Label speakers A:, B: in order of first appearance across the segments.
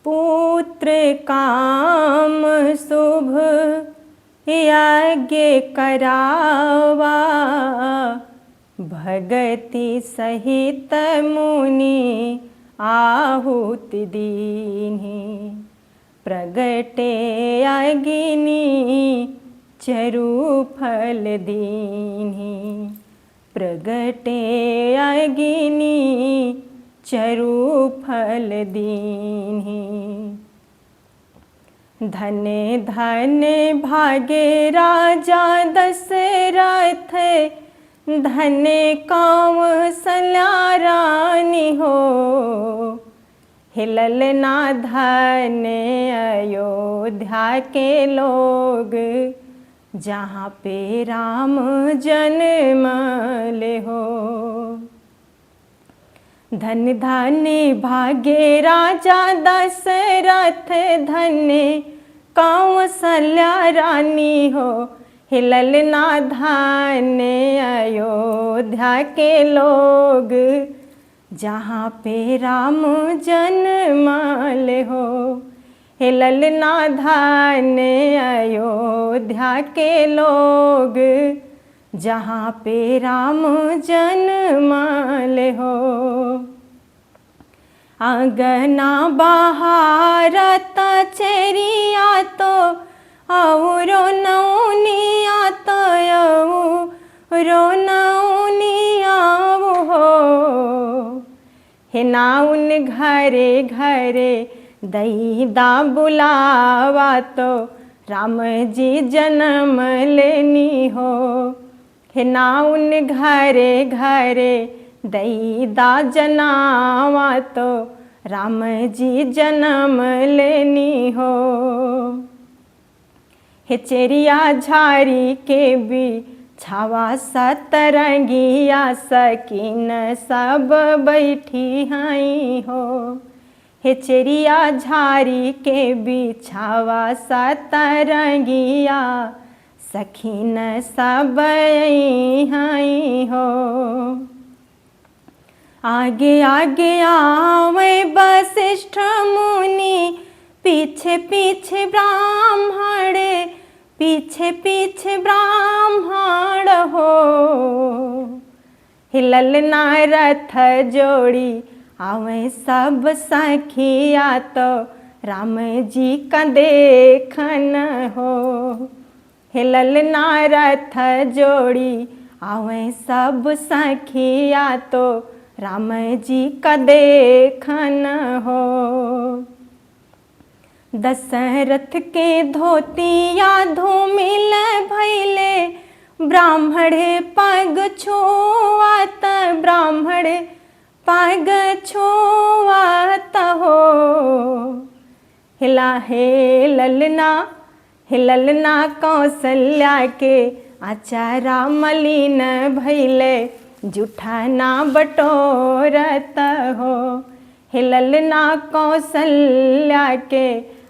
A: पुत्र काम शुभ यज्ञ करावा, भगति सहित मुनि आहुति दीन्हि। प्रगटे अग्नि चरु फल दीन्हि, प्रगटे अग्नि चरु फल दीन्हि। धन्य धन्य भागे राजा दशरथ, धन्य कौशल्या रानी हो। हिलल ना धन्य अयोध्या के लोग, जहाँ पे राम जन्मले हो। धन्य धन्य भाग्य राजा दशरथ, धन्य कौशल्या रानी हो। हिलल ना धन्य अयोध्या के लोग, जहाँ पे राम जन्मले हो। हिलल ना धन्य अयोध्या के लोग, जहाँ पे राम जन्मले हो। आंगना बहारत चेरिया तो औरो नौनिया तो औरो नौनिया हो। हे नाउन घरे घरे दैदा बुलावा तो राम जी जन्म लेनी हो। हे नाउन घरे घरे दैदा जनावा तो राम जी जन्म लेनी हो। हे चेरिया झारी के भी छावा सतरंगिया सकीन सब बैठी हई हो। हे चेरिया झारी के बिछावा सतरंगिया सखीन सब हई हो। आगे आगे आवे वशिष्ठ मुनि, पीछे पीछे ब्राह्मण, पीछे पीछे ब्राह्मण हो। हिलल ना रथ जोड़ी आवे सब सखिया तो राम जी का देखन हो। हिलल ना रथ जोड़ी आवे सब सखिया तो राम जी का देखन हो। दशरथ के धोतिया धूमिल भैले, ब्राह्मण पग छुआत, ब्राह्मण पग छुआत हो। हिला हे ललना कौशल्या के आचारा मलिन भैले, जूठा ना बटोरत हो। हिलल ना कौशल्या के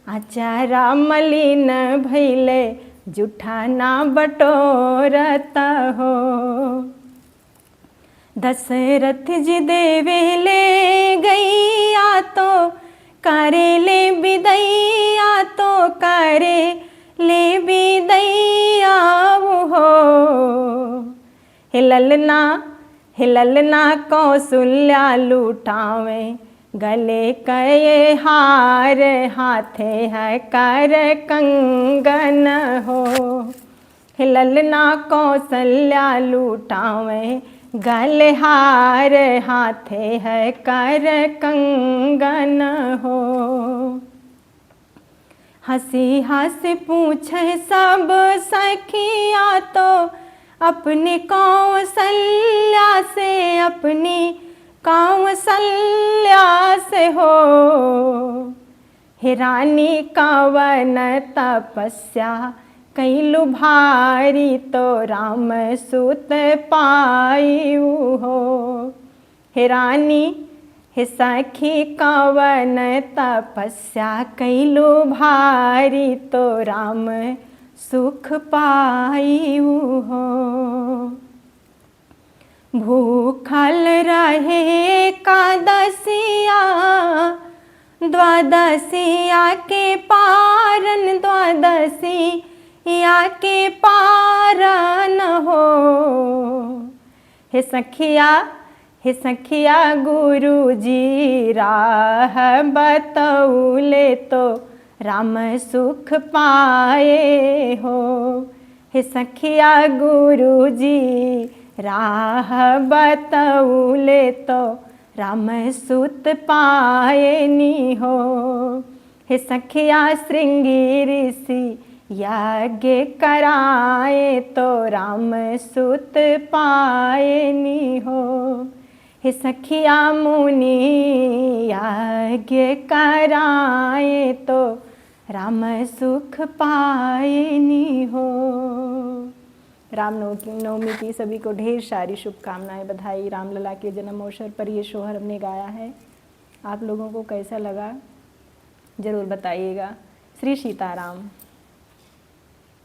A: आचारा मलिन भैले, जूठा ना बटोरत हो। दशरथ जी देवे ले गैया तो करे ले विदैया, तो करे ले विदैया हो। हिलल ना कौशल्या लुटावे गले कये हार, हाथे है कर कंगन हो। हिलल ना कौशल्या लुटावे गले हार, हाथे है कर कंगन हो। हंसी हंसी पूछे सब सखिया तो अपनी कौशल्या से, अपनी कौशल्या से हो। हे रानी कवन तपस्या कैलु भारी, तो राम सुत पायु हो। हे रानी हे सखी कवन तपस्या कैलु भारी, तो राम सुख पायु हो। भूखल रहे एकादशिया, द्वादशी आके पारन, द्वादशी आके पारन हो। हे सखिया गुरु जी राह बतौले तो राम सुख पाए हो। हे सखिया गुरु जी राह बतौले तो राम सुत पाए नी हो। हे सखिया श्रृंगी ऋषि यज्ञ कराए तो राम सुत पाए नी हो। हे सखिया मुनि यज्ञ कराए तो राम सुख पाए नी हो। रामनवमी की सभी को ढेर सारी शुभकामनाएं, बधाई। रामलला के जन्म अवसर पर ये शोहर हमने गाया है। आप लोगों को कैसा लगा ज़रूर बताइएगा। श्री सीताराम।